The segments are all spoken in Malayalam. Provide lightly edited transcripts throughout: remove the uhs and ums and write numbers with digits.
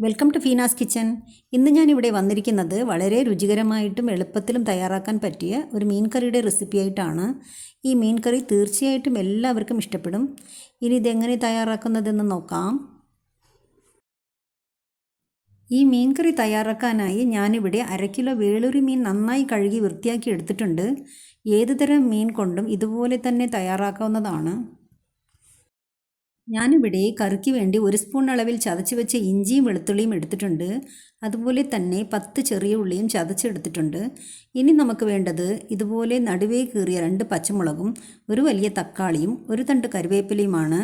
Welcome to ഫീനാസ് kitchen. ഇന്ന് ഞാനിവിടെ വന്നിരിക്കുന്നത് വളരെ രുചികരമായിട്ടും എളുപ്പത്തിലും തയ്യാറാക്കാൻ പറ്റിയ ഒരു മീൻ കറിയുടെ റെസിപ്പി ആയിട്ടാണ്. ഈ മീൻ കറി തീർച്ചയായിട്ടും എല്ലാവർക്കും ഇഷ്ടപ്പെടും. ഇനി ഇതെങ്ങനെ തയ്യാറാക്കുന്നതെന്ന് നോക്കാം. ഈ മീൻ കറി തയ്യാറാക്കാനായി ഞാനിവിടെ 1/2 കിലോ വേളൂരി മീൻ നന്നായി കഴുകി വൃത്തിയാക്കി എടുത്തിട്ടുണ്ട്. ഏതുതരം മീൻ കൊണ്ടും ഇതുപോലെ തന്നെ തയ്യാറാക്കാവുന്നതാണ്. ഞാനിവിടെ കറിക്ക് വേണ്ടി 1 സ്പൂൺ അളവിൽ ചതച്ച് വെച്ച ഇഞ്ചിയും വെളുത്തുള്ളിയും എടുത്തിട്ടുണ്ട്. അതുപോലെ തന്നെ 10 ചെറിയ ഉള്ളിയും ചതച്ചെടുത്തിട്ടുണ്ട്. ഇനി നമുക്ക് വേണ്ടത് ഇതുപോലെ നടുവേ കീറിയ 2 പച്ചമുളകും 1 വലിയ തക്കാളിയും 1 തണ്ട് കറിവേപ്പിലയുമാണ്.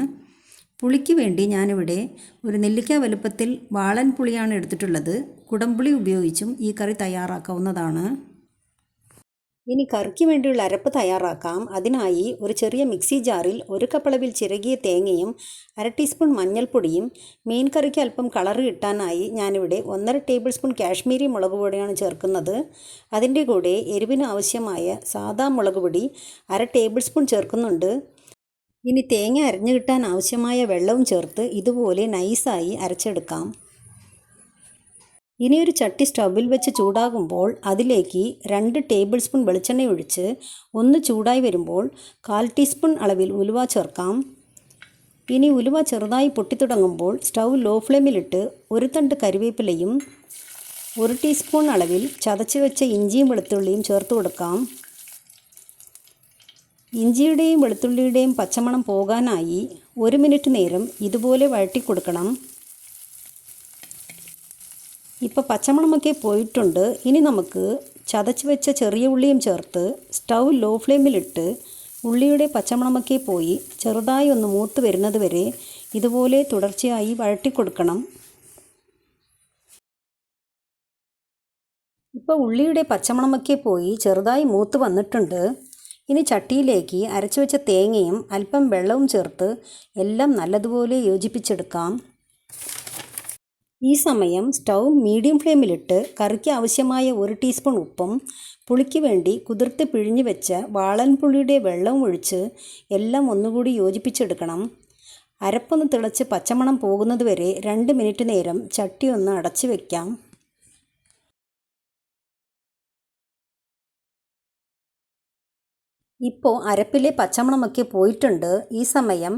പുളിക്ക് വേണ്ടി ഞാനിവിടെ ഒരു നെല്ലിക്ക വലുപ്പത്തിൽ വാളൻ പുളിയാണ് എടുത്തിട്ടുള്ളത്. കുടംപുളി ഉപയോഗിച്ചും ഈ കറി തയ്യാറാക്കാവുന്നതാണ്. ഇനി കറിക്ക് വേണ്ടിയുള്ള അരപ്പ് തയ്യാറാക്കാം. അതിനായി ഒരു ചെറിയ മിക്സി ജാറിൽ 1 കപ്പ് അളവിൽ ചിരകിയ തേങ്ങയും 1/2 ടീസ്പൂൺ മഞ്ഞൾപ്പൊടിയും മീൻ കറിക്ക് അല്പം കളറ് കിട്ടാനായി ഞാനിവിടെ 1.5 ടേബിൾ സ്പൂൺ കാശ്മീരി മുളക് പൊടിയാണ് ചേർക്കുന്നത്. അതിൻ്റെ കൂടെ എരിവിന് ആവശ്യമായ സാദാ മുളക് പൊടി 1/2 ടേബിൾ സ്പൂൺ ചേർക്കുന്നുണ്ട്. ഇനി തേങ്ങ അരഞ്ഞു കിട്ടാൻ ആവശ്യമായ വെള്ളവും ചേർത്ത് ഇതുപോലെ നൈസായി അരച്ചെടുക്കാം. ഇനി ഒരു ചട്ടി സ്റ്റൗവിൽ വെച്ച് ചൂടാകുമ്പോൾ അതിലേക്ക് 2 ടേബിൾ സ്പൂൺ വെളിച്ചെണ്ണ ഒഴിച്ച് ഒന്ന് ചൂടായി വരുമ്പോൾ 1/4 ടീസ്പൂൺ അളവിൽ ഉലുവ ചേർക്കാം. ഇനി ഉലുവ ചെറുതായി പൊട്ടിത്തുടങ്ങുമ്പോൾ സ്റ്റൗ ലോ ഫ്ലെയിമിലിട്ട് 1 തണ്ട് കരിവേപ്പിലയും 1 ടീസ്പൂൺ അളവിൽ ചതച്ച് വെച്ച ഇഞ്ചിയും വെളുത്തുള്ളിയും ചേർത്ത് കൊടുക്കാം. ഇഞ്ചിയുടെയും വെളുത്തുള്ളിയുടെയും പച്ചമണം പോകാനായി 1 മിനിറ്റ് നേരം ഇതുപോലെ വഴറ്റി കൊടുക്കണം. ഇപ്പോൾ പച്ചമണമൊക്കെ പോയിട്ടുണ്ട്. ഇനി നമുക്ക് ചതച്ച് വെച്ച ചെറിയ ഉള്ളിയും ചേർത്ത് സ്റ്റൗ ലോ ഫ്ലെയിമിലിട്ട് ഉള്ളിയുടെ പച്ചമണമൊക്കെ പോയി ചെറുതായി ഒന്ന് മൂത്ത് വരുന്നത് വരെ ഇതുപോലെ തുടർച്ചയായി വഴറ്റി കൊടുക്കണം. ഇപ്പോൾ ഉള്ളിയുടെ പച്ചമണമൊക്കെ പോയി ചെറുതായി മൂത്ത് വന്നിട്ടുണ്ട്. ഇനി ചട്ടിയിലേക്ക് അരച്ചു വെച്ച തേങ്ങയും അല്പം വെള്ളവും ചേർത്ത് എല്ലാം നല്ലതുപോലെ യോജിപ്പിച്ചെടുക്കാം. ഈ സമയം സ്റ്റൗ മീഡിയം ഫ്ലെയിമിലിട്ട് കറിക്ക് ആവശ്യമായ 1 ടീസ്പൂൺ ഉപ്പും പുളിക്ക് വേണ്ടി കുതിർത്ത് പിഴിഞ്ഞു വെച്ച വാളൻ പുളിയുടെ വെള്ളവും ഒഴിച്ച് എല്ലാം ഒന്നുകൂടി യോജിപ്പിച്ചെടുക്കണം. അരപ്പൊന്ന് തിളച്ച് പച്ചമണം പോകുന്നത് വരെ 2 മിനിറ്റ് നേരം ചട്ടി ഒന്ന് അടച്ചു വയ്ക്കാം. ഇപ്പോൾ അരപ്പിലെ പച്ചമണമൊക്കെ പോയിട്ടുണ്ട്. ഈ സമയം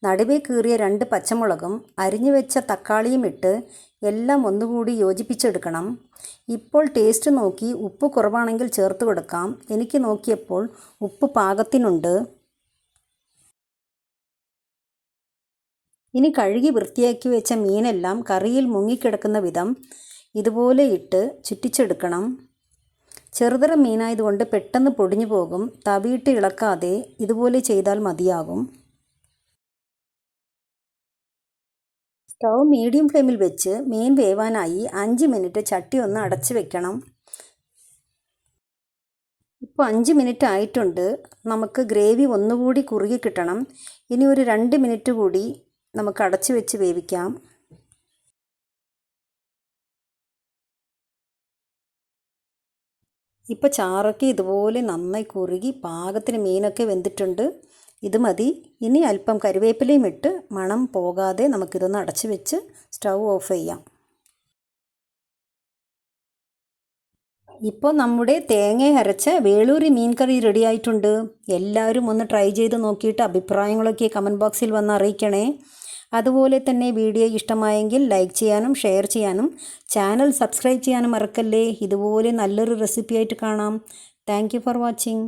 നടുവേ കീറിയ 2 പച്ചമുളകും അരിഞ്ഞു വെച്ച തക്കാളിയും ഇട്ട് എല്ലാം ഒന്നുകൂടി യോജിപ്പിച്ചെടുക്കണം. ഇപ്പോൾ ടേസ്റ്റ് നോക്കി ഉപ്പ് കുറവാണെങ്കിൽ ചേർത്ത് കൊടുക്കാം. എനിക്ക് നോക്കിയപ്പോൾ ഉപ്പ് പാകത്തിനുണ്ട്. ഇനി കഴുകി വൃത്തിയാക്കി വെച്ച മീനെല്ലാം കറിയിൽ മുങ്ങിക്കിടക്കുന്ന വിധം ഇതുപോലെ ഇട്ട് ചുറ്റിച്ചെടുക്കണം. ചെറുതരം മീനായതുകൊണ്ട് പെട്ടെന്ന് പൊടിഞ്ഞു പോകും. തവിയിട്ട് ഇളക്കാതെ ഇതുപോലെ ചെയ്താൽ മതിയാകും. സ്റ്റൗ മീഡിയം ഫ്ലെയിമിൽ വെച്ച് മീൻ വേവാനായി 5 മിനിറ്റ് ചട്ടി ഒന്ന് അടച്ചു വെക്കണം. ഇപ്പോൾ 5 മിനിറ്റ് ആയിട്ടുണ്ട്. നമുക്ക് ഗ്രേവി ഒന്നുകൂടി കുറുകി കിട്ടണം. ഇനി ഒരു 2 മിനിറ്റ് കൂടി നമുക്ക് അടച്ചു വെച്ച് വേവിക്കാം. ഇപ്പോൾ ചാറൊക്കെ ഇതുപോലെ നന്നായി കുറുകി പാകത്തിന് മീനൊക്കെ വെന്തിട്ടുണ്ട്. ഇത് മതി. ഇനി അല്പം കറിവേപ്പിലയും ഇട്ട് മണം പോകാതെ നമുക്കിതൊന്ന് അടച്ചു വെച്ച് സ്റ്റൗ ഓഫ് ചെയ്യാം. ഇപ്പോൾ നമ്മുടെ തേങ്ങ അരച്ച വേളൂരി മീൻ കറി റെഡി ആയിട്ടുണ്ട്. എല്ലാവരും ഒന്ന് ട്രൈ ചെയ്ത് നോക്കിയിട്ട് അഭിപ്രായങ്ങളൊക്കെ കമൻറ്റ് ബോക്സിൽ വന്ന് അറിയിക്കണേ. അതുപോലെ തന്നെ വീഡിയോ ഇഷ്ടമായെങ്കിൽ ലൈക്ക് ചെയ്യാനും ഷെയർ ചെയ്യാനും ചാനൽ സബ്സ്ക്രൈബ് ചെയ്യാനും മറക്കല്ലേ. ഇതുപോലെ നല്ലൊരു റെസിപ്പി ആയിട്ട് കാണാം. Thank you for watching.